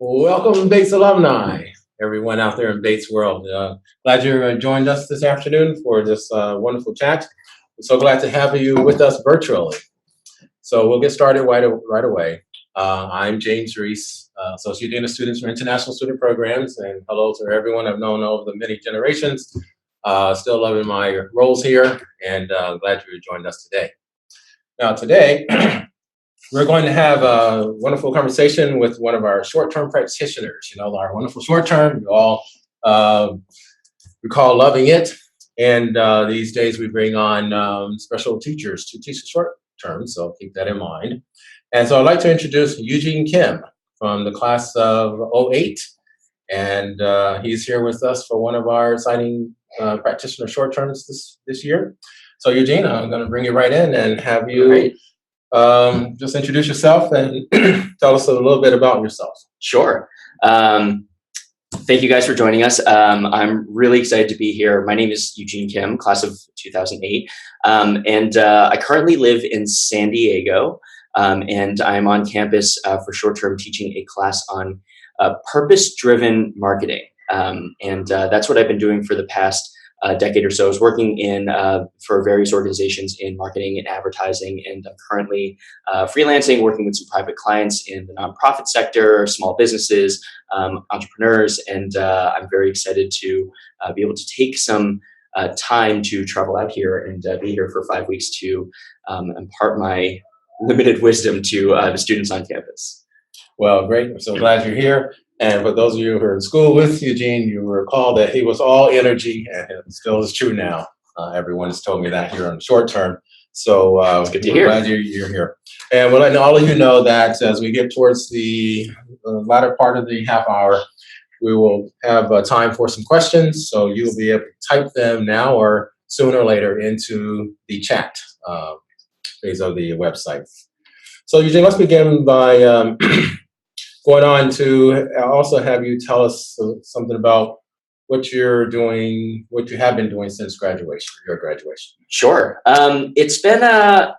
Welcome, Bates alumni, everyone out there in Bates world. Glad you joined us this afternoon for this wonderful chat. We're so glad to have you with us virtually. So we'll get started right away. I'm James Reese, Associate Dean of Students for International Student Programs, and hello to everyone I've known over the many generations. Still loving my roles here, and glad you joined us today. Now today, we're going to have a wonderful conversation with one of our short-term practitioners. You know, our wonderful short-term, you all recall loving it. And these days we bring on special teachers to teach the short-term, so keep that in mind. And so I'd like to introduce Eugene Kim from the class of '08. And he's here with us for one of our exciting practitioner short-terms this year. So Eugene, I'm going to bring you right in and have you just introduce yourself and tell us a little bit about yourself. Sure. Thank you guys for joining us. I'm really excited to be here. My name is Eugene Kim, class of 2008. And I currently live in San Diego. And I'm on campus for short-term teaching a class on purpose-driven marketing. And that's what I've been doing for the past decade or so. I was working for various organizations in marketing and advertising, and I'm currently freelancing, working with some private clients in the nonprofit sector, small businesses, entrepreneurs, and I'm very excited to be able to take some time to travel out here and be here for 5 weeks to impart my limited wisdom to the students on campus. Well, great. I'm so glad you're here. And for those of you who are in school with Eugene, you recall that he was all energy, and it still is true now. Everyone has told me that here on the short term. So it's good to hear. Glad you're here. And we'll let all of you know that as we get towards the latter part of the half hour, we will have time for some questions. So you'll be able to type them now or sooner or later into the chat phase of the website. So Eugene, let's begin by going on to also have you tell us something about what you're doing, what you have been doing since your graduation. Sure. It's been a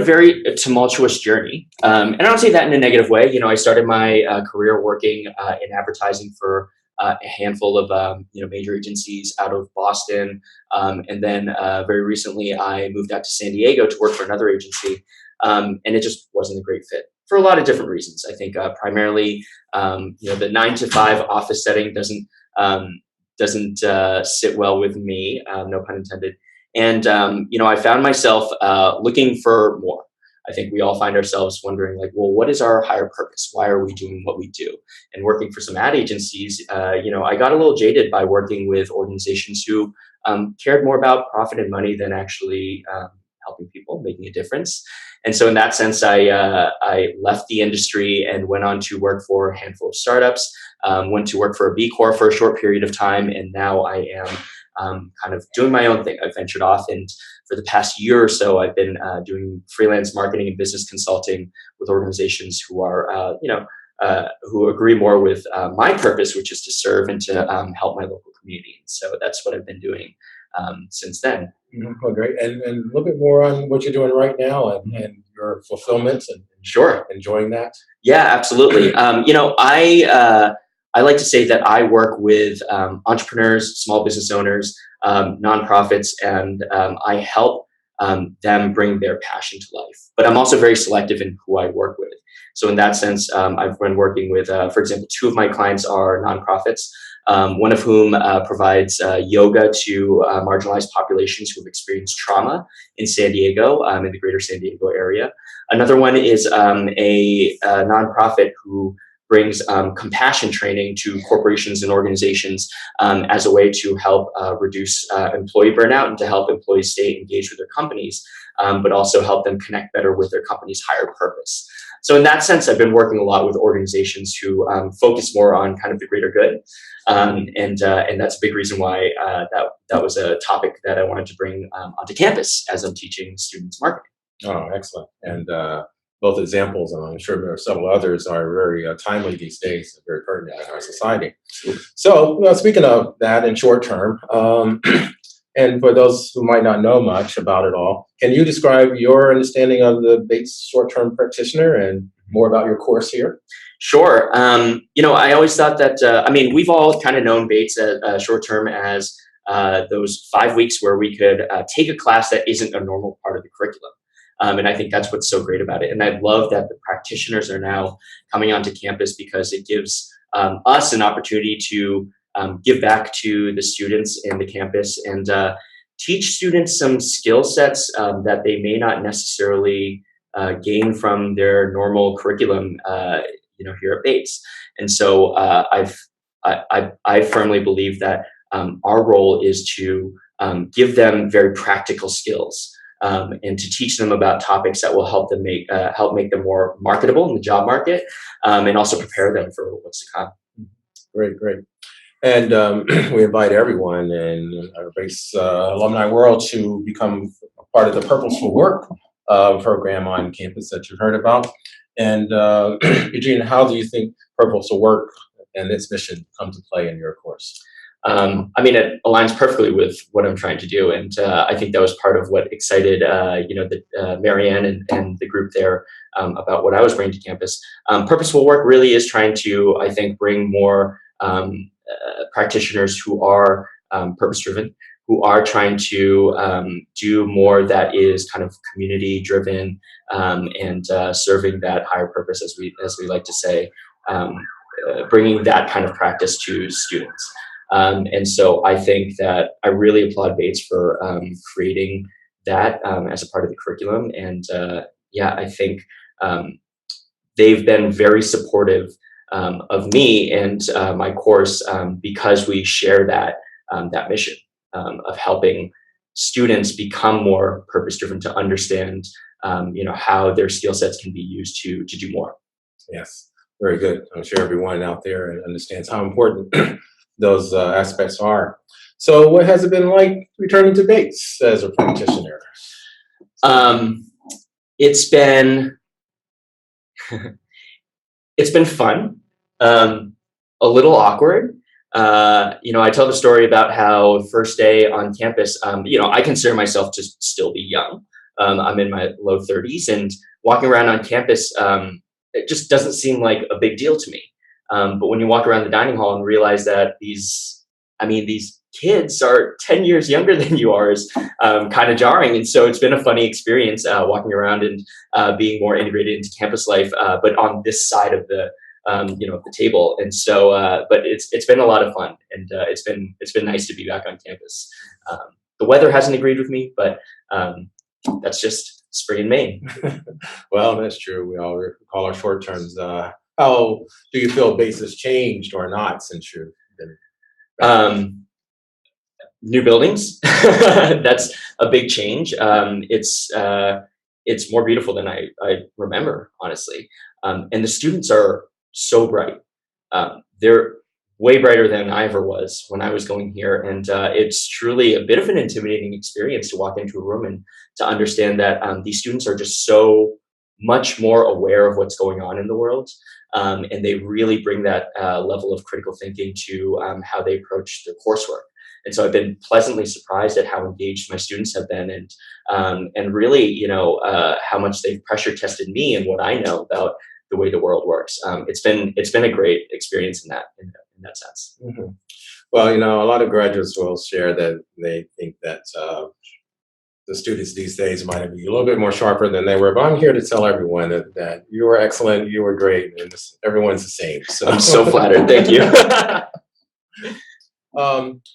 very tumultuous journey. And I don't say that in a negative way. You know, I started my career working in advertising for a handful of major agencies out of Boston. And then very recently I moved out to San Diego to work for another agency. And it just wasn't a great fit for a lot of different reasons. I think primarily, the 9-to-5 office setting doesn't sit well with me, no pun intended. And I found myself looking for more. I think we all find ourselves wondering, like, well, what is our higher purpose? Why are we doing what we do? And working for some ad agencies, I got a little jaded by working with organizations who cared more about profit and money than actually helping people, making a difference. And so in that sense, I left the industry and went on to work for a handful of startups, went to work for a B Corp for a short period of time. And now I am kind of doing my own thing. I've ventured off, and for the past year or so, I've been doing freelance marketing and business consulting with organizations who are, who agree more with my purpose, which is to serve and to help my local community. So that's what I've been doing since then. Oh, great. And a little bit more on what you're doing right now and your fulfillment and Sure. Enjoying that. Yeah, absolutely. I like to say that I work with entrepreneurs, small business owners, nonprofits, and I help them bring their passion to life. But I'm also very selective in who I work with. So in that sense, I've been working with, for example, 2 of my clients are nonprofits, one of whom provides yoga to marginalized populations who have experienced trauma in San Diego, in the greater San Diego area. Another one is a nonprofit who brings compassion training to corporations and organizations as a way to help reduce employee burnout and to help employees stay engaged with their companies, but also help them connect better with their company's higher purpose. So in that sense, I've been working a lot with organizations who focus more on kind of the greater good. And that's a big reason why that was a topic that I wanted to bring onto campus as I'm teaching students marketing. Oh, excellent. And both examples, and I'm sure there are several others, are very timely these days and very pertinent in our society. So speaking of that in short term, and for those who might not know much about it all, can you describe your understanding of the Bates short-term practitioner and more about your course here? Sure. I always thought that, we've all kind of known Bates short term as those 5 weeks where we could take a class that isn't a normal part of the curriculum. And I think that's what's so great about it. And I love that the practitioners are now coming onto campus because it gives us an opportunity to give back to the students in the campus and teach students some skill sets that they may not necessarily gain from their normal curriculum, here at Bates. And so I firmly believe that our role is to give them very practical skills and to teach them about topics that will help make them more marketable in the job market, and also prepare them for what's to come. Great. And we invite everyone in our Base alumni world to become part of the Purposeful Work program on campus that you've heard about. And Eugene, how do you think Purposeful Work and its mission come to play in your course? It aligns perfectly with what I'm trying to do, and I think that was part of what excited, Marianne and the group there about what I was bringing to campus. Purposeful Work really is trying to, I think, bring more practitioners who are purpose-driven, who are trying to do more that is kind of community-driven and serving that higher purpose, as we like to say, bringing that kind of practice to students. And so I think that I really applaud Bates for creating that as a part of the curriculum. And I think they've been very supportive of me and my course because we share that mission of helping students become more purpose-driven, to understand how their skill sets can be used to do more. Yes, very good. I'm sure everyone out there understands how important those aspects are. So what has it been like returning to Bates as a practitioner? It's been fun, a little awkward. I tell the story about how first day on campus, I consider myself to still be young. I'm in my low 30s, and walking around on campus, it just doesn't seem like a big deal to me. But when you walk around the dining hall and realize that these kids are 10 years younger than you are is kind of jarring. And so it's been a funny experience walking around and being more integrated into campus life, but on this side of the the table. And so, but it's been a lot of fun, and it's been nice to be back on campus. The weather hasn't agreed with me, but that's just spring in Maine. Well, that's true. We all recall our short terms. How do you feel Bates has changed or not since you've been? New buildings. That's a big change. It's more beautiful than I remember, honestly. And the students are so bright. They're way brighter than I ever was when I was going here. And it's truly a bit of an intimidating experience to walk into a room and to understand that these students are just so much more aware of what's going on in the world. And they really bring that level of critical thinking to how they approach their coursework. And so I've been pleasantly surprised at how engaged my students have been, and really, how much they've pressure tested me and what I know about the way the world works. It's been a great experience in that sense. Mm-hmm. Well, a lot of graduates will share that they think that the students these days might be a little bit more sharper than they were. But I'm here to tell everyone that you were excellent, you were great, and everyone's the same. So I'm so flattered. Thank you.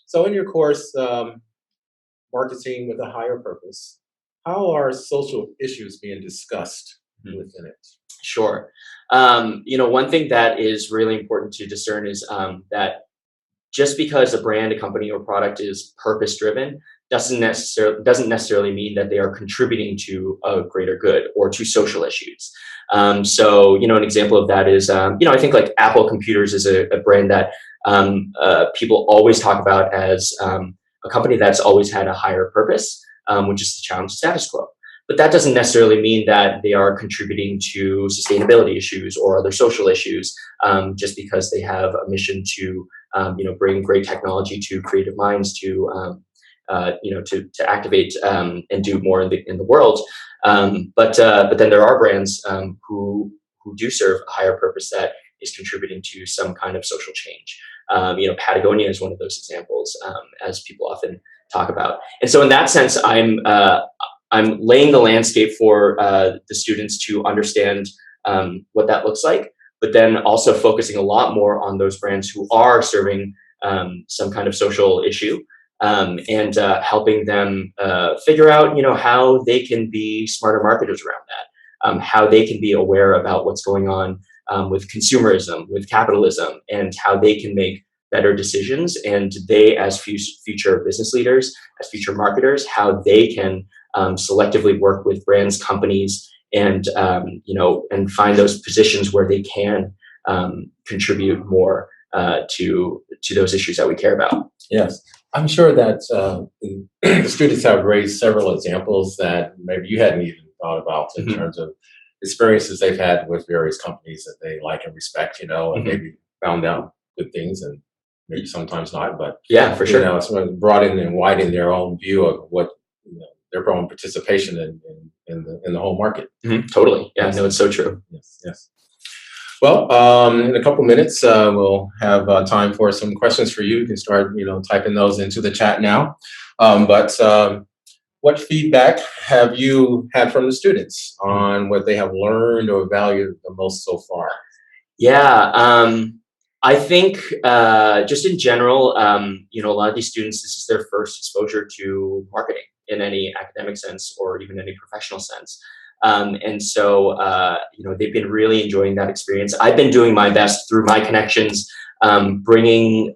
So in your course, Marketing with a Higher Purpose, how are social issues being discussed within it? Sure. One thing that is really important to discern is that just because a brand, a company, or product is purpose-driven doesn't necessarily mean that they are contributing to a greater good or to social issues. So, an example of that is, I think like Apple Computers is a brand that people always talk about as a company that's always had a higher purpose, which is to challenge the status quo. But that doesn't necessarily mean that they are contributing to sustainability issues or other social issues, just because they have a mission to, bring great technology to creative minds, to activate and do more in the world. But then there are brands who who do serve a higher purpose that is contributing to some kind of social change. Patagonia is one of those examples, as people often talk about. And so in that sense, I'm laying the landscape for the students to understand what that looks like, but then also focusing a lot more on those brands who are serving some kind of social issue, and helping them figure out, how they can be smarter marketers around that, how they can be aware about what's going on with consumerism, with capitalism, and how they can make better decisions. And they, as future business leaders, as future marketers, how they can selectively work with brands, companies, and and find those positions where they can contribute more to those issues that we care about. Yes, I'm sure that the students have raised several examples that maybe you hadn't even thought about in Mhm. terms of experiences they've had with various companies that they like and respect, and Mhm. maybe found out good things and maybe sometimes not, but Yeah, for sure. sort of broaden and widen their own view of what their own participation in the whole market. Totally. Yeah, Yes. no, it's so true. Yes, yes. Well, in a couple minutes, we'll have time for some questions for you. You can start, typing those into the chat now. But what feedback have you had from the students on what they have learned or valued the most so far? Yeah, I think just in general, a lot of these students, this is their first exposure to marketing in any academic sense or even any professional sense. And so, they've been really enjoying that experience. I've been doing my best through my connections, bringing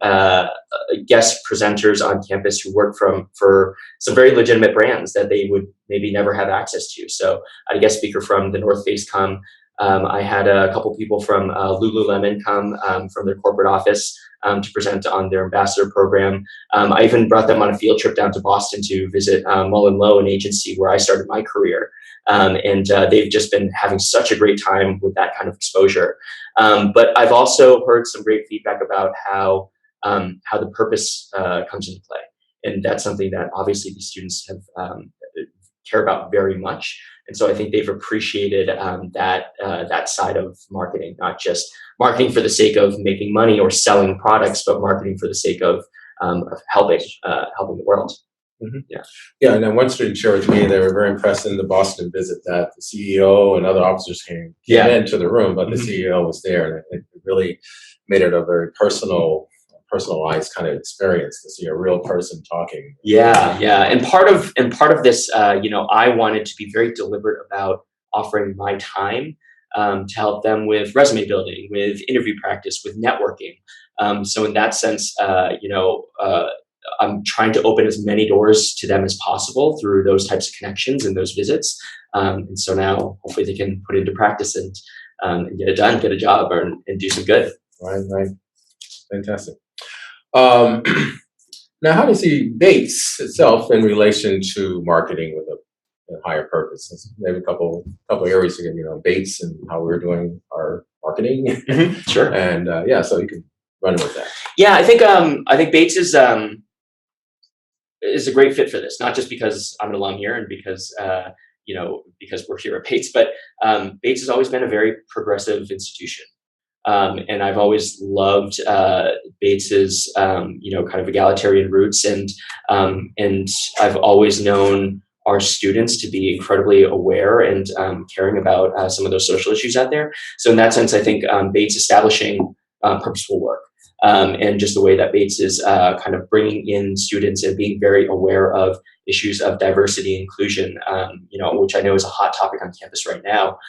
guest presenters on campus who work for some very legitimate brands that they would maybe never have access to. So I had a guest speaker from the North Face come. I had a couple people from Lululemon come from their corporate office to present on their ambassador program. I even brought them on a field trip down to Boston to visit Mullen Lowe, an agency where I started my career. And they've just been having such a great time with that kind of exposure. But I've also heard some great feedback about how the purpose comes into play. And that's something that obviously these students have care about very much. And so I think they've appreciated that side of marketing, not just marketing for the sake of making money or selling products, but marketing for the sake of helping the world. Mhm. Yeah. Yeah, and then one student shared with me they were very impressed in the Boston visit that the CEO and other officers came Yeah. into the room, but the Mhm. CEO was there, and it really made it a very personalized kind of experience to see a real person talking. Yeah. And part of this, I wanted to be very deliberate about offering my time to help them with resume building, with interview practice, with networking. So in that sense, I'm trying to open as many doors to them as possible through those types of connections and those visits. And so now hopefully they can put it into practice and get it done, get a job, and do some good. Right. Fantastic. Um, Now, how do you see Bates itself in relation to marketing with a higher purpose? There's maybe a couple areas again, Bates and how we're doing our marketing, Sure. and so you can run with that. Yeah, I think Bates is a great fit for this, not just because I'm an alum here and because because we're here at Bates, but Bates has always been a very progressive institution. And I've always loved Bates's, kind of egalitarian roots, and I've always known our students to be incredibly aware and caring about some of those social issues out there. So in that sense, I think Bates establishing purposeful work, and just the way that Bates is kind of bringing in students and being very aware of issues of diversity and inclusion, which I know is a hot topic on campus right now.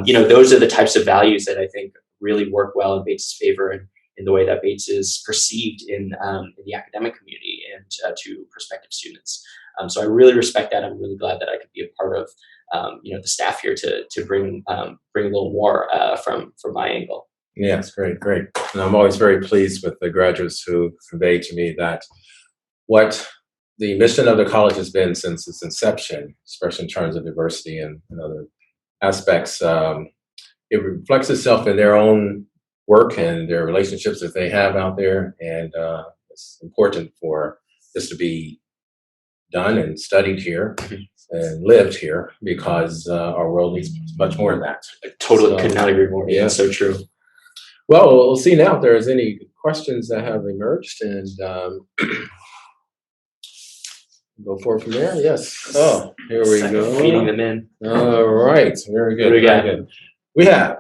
Those are the types of values that I think really work well in Bates' favor and in the way that Bates is perceived in the academic community and to prospective students. So I really respect that. I'm really glad that I could be a part of the staff here to bring a little more from my angle. Yes, great. And I'm always very pleased with the graduates who convey to me that what the mission of the college has been since its inception, especially in terms of diversity and other aspects. It reflects itself in their own work and their relationships that they have out there, and it's important for this to be done and studied here and lived here, because our world needs much more than that. Totally could not agree more. Yeah. That's so true. Well, we'll see now if there's any questions that have emerged, and go forward from there. Yes. Oh, here we go. Feeding them in. All right. Very good. What do we got? Very good. We have,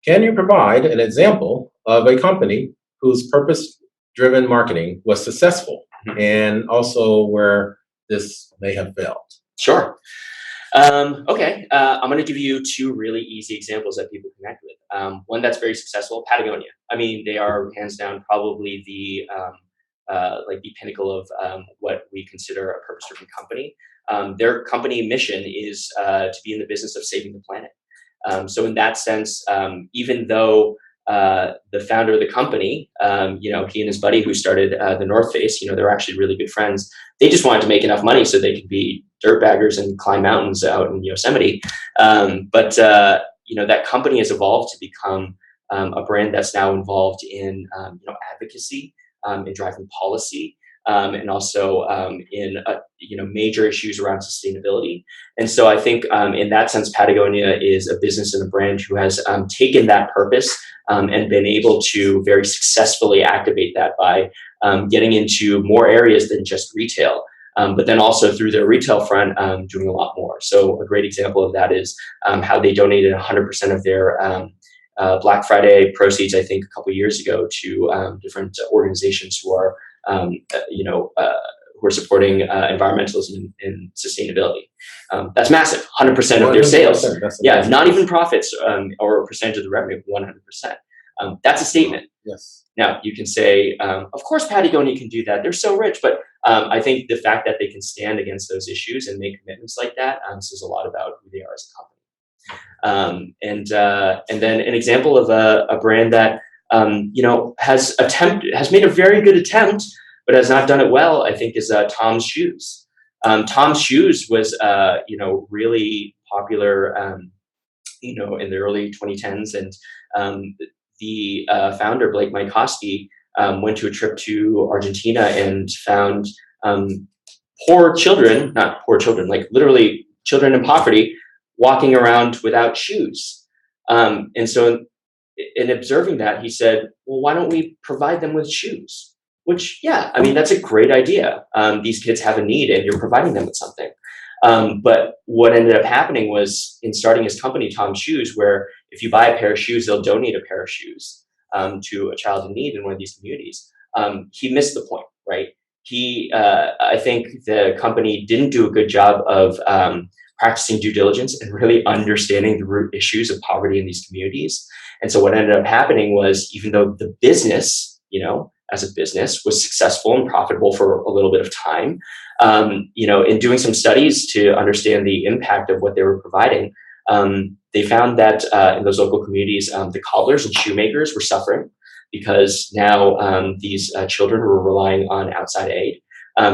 can you provide an example of a company whose purpose-driven marketing was successful, and also where this may have failed? Sure. Okay. I'm going to give you two really easy examples that people connect with. One that's very successful, Patagonia. I mean, they are hands down probably the pinnacle of what we consider a purpose-driven company. Their company mission is to be in the business of saving the planet. So in that sense, even though the founder of the company, he and his buddy who started the North Face, they're actually really good friends. They just wanted to make enough money so they could be dirtbaggers and climb mountains out in Yosemite. But that company has evolved to become a brand that's now involved in advocacy, in driving policy, and also in major issues around sustainability. And so I think in that sense, Patagonia is a business and a brand who has taken that purpose and been able to very successfully activate that by getting into more areas than just retail. But then also through their retail front, doing a lot more. So a great example of that is how they donated 100% of their Black Friday proceeds, I think, a couple of years ago to different organizations who are, who are supporting environmentalism and sustainability. That's massive, 100% of their sales. Yeah, not even profits or a percentage of the revenue, 100%. That's a statement. Yes. Now, you can say, of course, Patagonia can do that. They're so rich. But I think the fact that they can stand against those issues and make commitments like that says a lot about who they are as a company. And then an example of a brand that has made a very good attempt, but has not done it well, I think, is Tom's Shoes. Tom's Shoes was really popular in the early 2010s, and the founder, Blake Mycoskie, went to a trip to Argentina and found poor children, not poor children, like literally children in poverty, walking around without shoes. And so in observing that, he said, well, why don't we provide them with shoes? Which, yeah, I mean, that's a great idea. These kids have a need and you're providing them with something. But what ended up happening was, in starting his company, Tom's Shoes, where if you buy a pair of shoes, they'll donate a pair of shoes to a child in need in one of these communities. He missed the point, right? I think the company didn't do a good job of practicing due diligence and really understanding the root issues of poverty in these communities. And so what ended up happening was, even though the business, as a business, was successful and profitable for a little bit of time, in doing some studies to understand the impact of what they were providing, they found that in those local communities, the cobblers and shoemakers were suffering because now these children were relying on outside aid.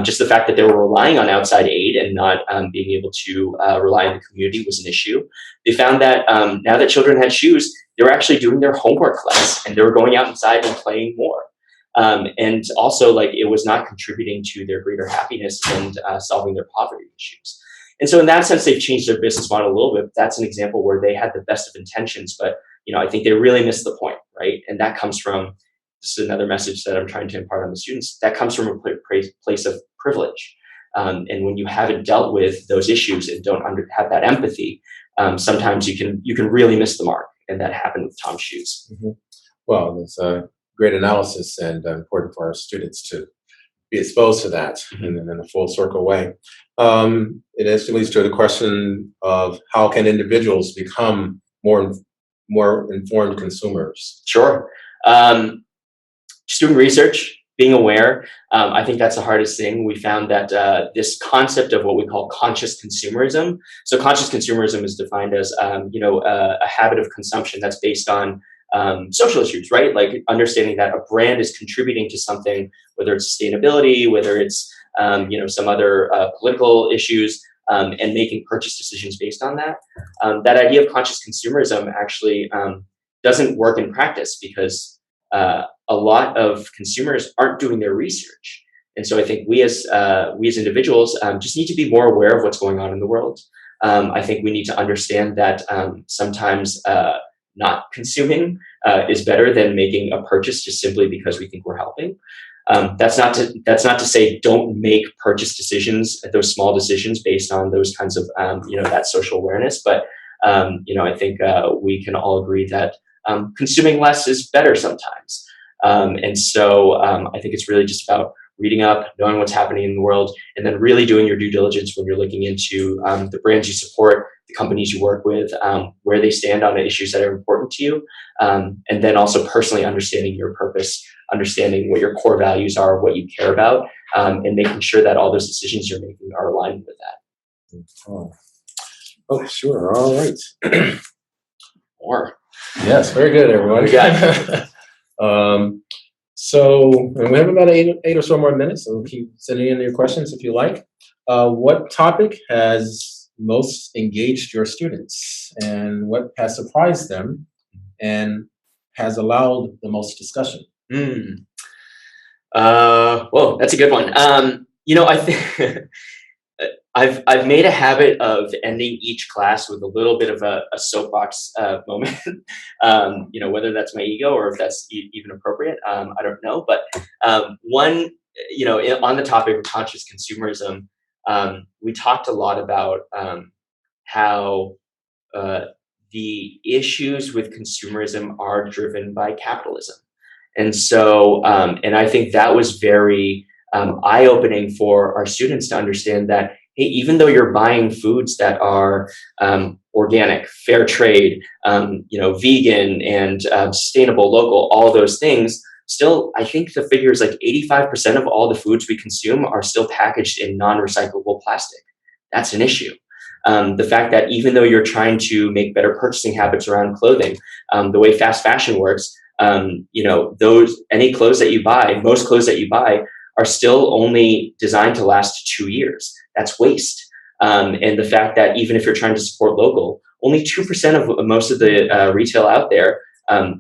Just the fact that they were relying on outside aid and not being able to rely on the community was an issue. They found that now that children had shoes, they were actually doing their homework less and they were going out inside and playing more. And also, it was not contributing to their greater happiness and solving their poverty issues. And so in that sense, they've changed their business model a little bit. That's an example where they had the best of intentions, but I think they really missed the point, right? And that comes from, this is another message that I'm trying to impart on the students, that comes from a place of privilege. And when you haven't dealt with those issues and don't have that empathy, sometimes you can really miss the mark. And that happened with Tom's Shoes. Mm-hmm. Well, that's a great analysis, and important for our students to be exposed to that in a full circle way. It actually leads to the question of how can individuals become more informed consumers? Sure. Just doing research, being aware. I think that's the hardest thing. We found that this concept of what we call conscious consumerism. So conscious consumerism is defined as a habit of consumption that's based on social issues, right? Like understanding that a brand is contributing to something, whether it's sustainability, whether it's some other political issues, and making purchase decisions based on that. That idea of conscious consumerism actually doesn't work in practice because a lot of consumers aren't doing their research. And so I think we as individuals just need to be more aware of what's going on in the world. I think we need to understand that sometimes not consuming is better than making a purchase just simply because we think we're helping. That's not to say don't make purchase decisions, those small decisions based on those kinds of that social awareness. But I think we can all agree that consuming less is better sometimes. And so I think it's really just about reading up, knowing what's happening in the world, and then really doing your due diligence when you're looking into the brands you support, the companies you work with, where they stand on issues that are important to you, and then also personally understanding your purpose, understanding what your core values are, what you care about, and making sure that all those decisions you're making are aligned with that. Oh, sure. All right. More. Yes, very good, everyone. So, and we have about eight or so more minutes, so keep sending in your questions if you like. What topic has most engaged your students, and what has surprised them and has allowed the most discussion? Well, that's a good one. I think I've made a habit of ending each class with a little bit of a soapbox moment. Whether that's my ego or if that's even appropriate, I don't know. But one, on the topic of conscious consumerism, we talked a lot about how the issues with consumerism are driven by capitalism. And so, and I think that was very eye-opening for our students to understand that, hey, even though you're buying foods that are organic, fair trade, vegan and sustainable, local, all those things, still, I think the figure is like 85% of all the foods we consume are still packaged in non-recyclable plastic. That's an issue. The fact that even though you're trying to make better purchasing habits around clothing, the way fast fashion works, most clothes that you buy are still only designed to last 2 years. That's waste. And the fact that even if you're trying to support local, only 2% of most of the retail out there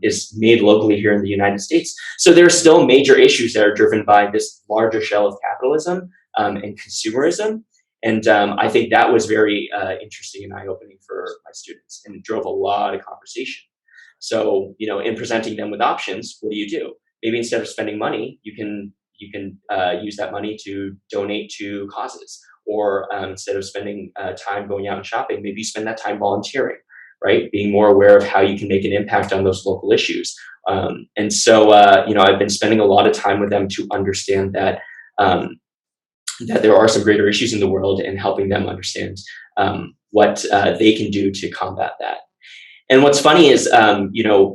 is made locally here in the United States. So there are still major issues that are driven by this larger shell of capitalism and consumerism. And I think that was very interesting and eye-opening for my students, and it drove a lot of conversation. So, in presenting them with options, what do? Maybe instead of spending money, you can use that money to donate to causes, or instead of spending time going out and shopping, maybe you spend that time volunteering, right? Being more aware of how you can make an impact on those local issues. And so, I've been spending a lot of time with them to understand that that there are some greater issues in the world, and helping them understand what they can do to combat that. And what's funny is,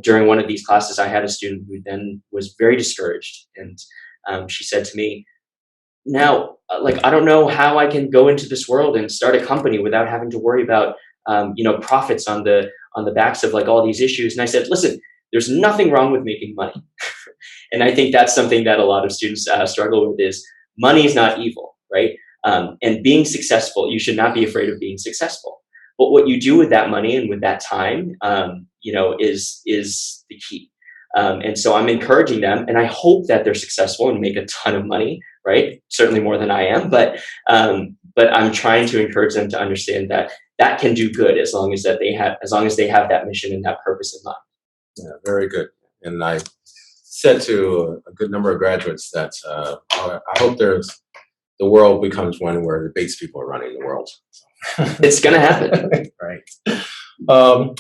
during one of these classes, I had a student who then was very discouraged. And she said to me, now, I don't know how I can go into this world and start a company without having to worry about, profits on the backs of all these issues. And I said, listen, there's nothing wrong with making money. And I think that's something that a lot of students struggle with, is money is not evil, right? And being successful, you should not be afraid of being successful. But what you do with that money and with that time, is the key. And so I'm encouraging them, and I hope that they're successful and make a ton of money, right? Certainly more than I am, but I'm trying to encourage them to understand that that can do good as long as they have that mission and that purpose in mind. Yeah, very good. And I said to a good number of graduates that I hope the world becomes one where the Bates people are running the world. It's going to happen. Right.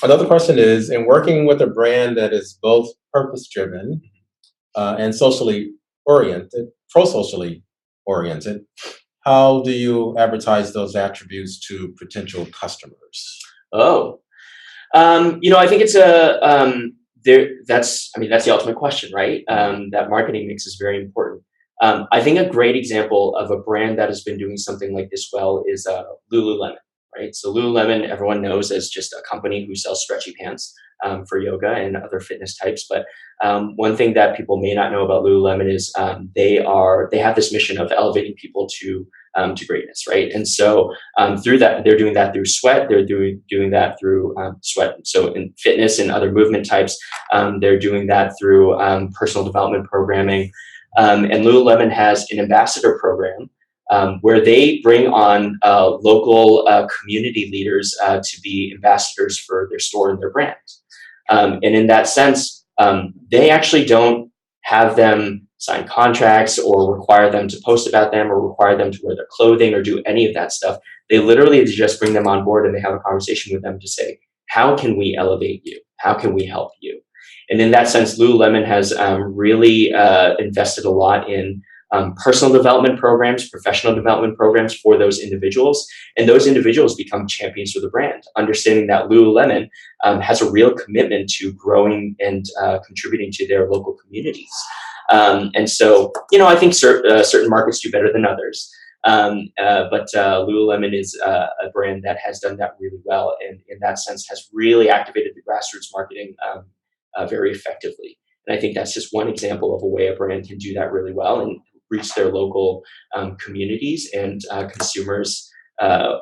Another question is, in working with a brand that is both purpose-driven and socially oriented, pro-socially oriented, how do you advertise those attributes to potential customers? Oh, I think it's that's the ultimate question, right? That marketing mix is very important. I think a great example of a brand that has been doing something like this well is Lululemon, right? So Lululemon, everyone knows as just a company who sells stretchy pants for yoga and other fitness types. But one thing that people may not know about Lululemon is they have this mission of elevating people to greatness, right? And so through that, they're doing that through sweat. They're doing that through sweat. So in fitness and other movement types, they're doing that through personal development programming. And Lululemon has an ambassador program where they bring on local community leaders to be ambassadors for their store and their brand. And in that sense, they actually don't have them sign contracts or require them to post about them or require them to wear their clothing or do any of that stuff. They literally just bring them on board and they have a conversation with them to say, how can we elevate you? How can we help you? And in that sense, Lululemon has really invested a lot in personal development programs, professional development programs for those individuals. And those individuals become champions for the brand, understanding that Lululemon has a real commitment to growing and contributing to their local communities. And so, I think certain markets do better than others. But Lululemon is a brand that has done that really well. And in that sense has really activated the grassroots marketing very effectively. And I think that's just one example of a way a brand can do that really well and reach their local communities and consumers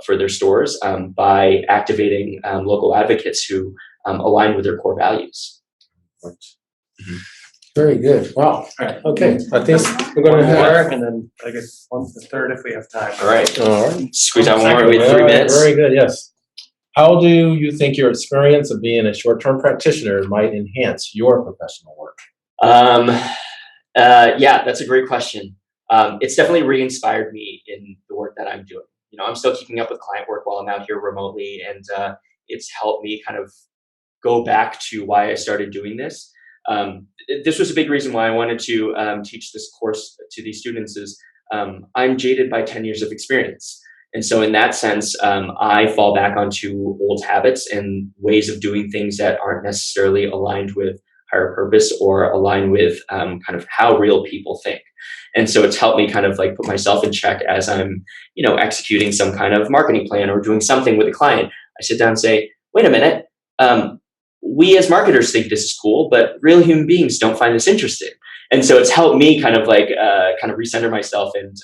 for their stores by activating local advocates who align with their core values. Mm-hmm. Very good. Wow. Okay. I think we're going to have, and then I guess one to third if we have time. All right. all right. Squeeze out one more with 3 minutes. Very good. Yes. How do you think your experience of being a short-term practitioner might enhance your professional work? Yeah, that's a great question. It's definitely re-inspired me in the work that I'm doing. I'm still keeping up with client work while I'm out here remotely, and it's helped me kind of go back to why I started doing this. This was a big reason why I wanted to teach this course to these students is I'm jaded by 10 years of experience. And so in that sense, I fall back onto old habits and ways of doing things that aren't necessarily aligned with higher purpose or aligned with kind of how real people think. And so it's helped me kind of like put myself in check as I'm, executing some kind of marketing plan or doing something with a client. I sit down and say, wait a minute, we as marketers think this is cool, but real human beings don't find this interesting. And so it's helped me kind of like kind of recenter myself and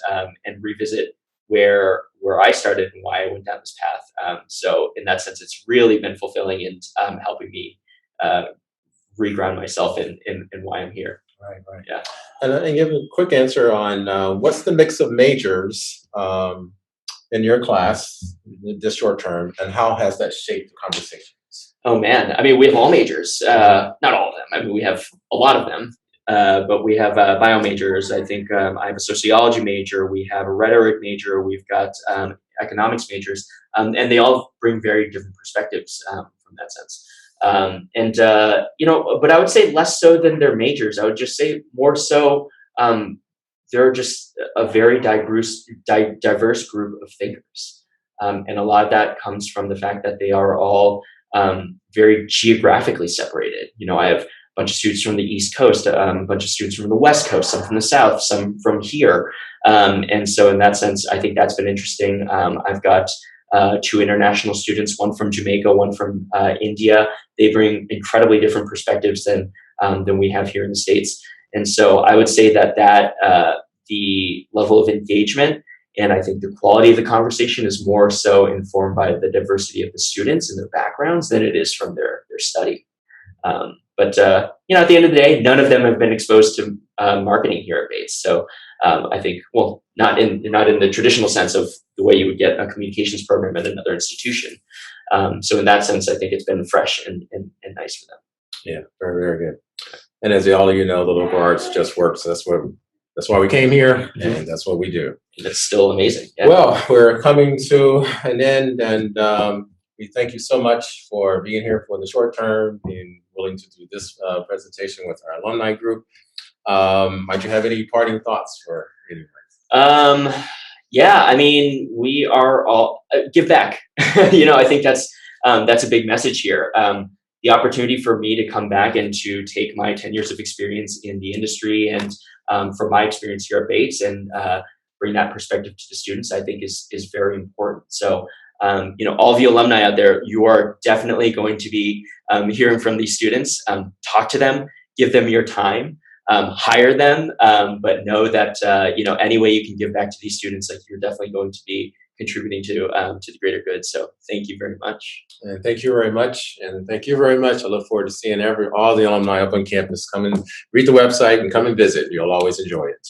revisit where I started and why I went down this path. So in that sense, it's really been fulfilling and helping me reground myself in why I'm here. Right. Yeah. And give a quick answer on what's the mix of majors in your class this short term, and how has that shaped the conversations? Oh man, I mean, we have all majors, not all of them. I mean, we have a lot of them, but we have bio majors. I think I have a sociology major. We have a rhetoric major. We've got economics majors, and they all bring very different perspectives from that sense. But I would say less so than their majors. I would just say more so they're just a very diverse group of thinkers. And a lot of that comes from the fact that they are all very geographically separated. I have a bunch of students from the East Coast, a bunch of students from the West Coast, some from the South, some from here. And so in that sense, I think that's been interesting. I've got 2 international students, one from Jamaica, one from India. They bring incredibly different perspectives than we have here in the States. And so I would say that the level of engagement and I think the quality of the conversation is more so informed by the diversity of the students and their backgrounds than it is from their study. But at the end of the day, none of them have been exposed to marketing here at Bates. So I think, well, not in the traditional sense of the way you would get a communications program at another institution. So in that sense, I think it's been fresh and nice for them. Yeah, very, very good. And as all of you know, the liberal arts just works. That's why we came here, and that's what we do. It's still amazing. Yeah. Well, we're coming to an end, and we thank you so much for being here for the short term, being willing to do this presentation with our alumni group. Might you have any parting thoughts for anyone? Yeah, I mean, we are all give back. I think that's a big message here. The opportunity for me to come back and to take my 10 years of experience in the industry and from my experience here at Bates and bring that perspective to the students, I think is very important. So, all the alumni out there, you are definitely going to be hearing from these students. Talk to them, give them your time, hire them, but know that any way you can give back to these students, like you're definitely going to be contributing to the greater good. So thank you very much. And thank you very much. And thank you very much. I look forward to seeing all the alumni up on campus. Come and read the website and come and visit. You'll always enjoy it.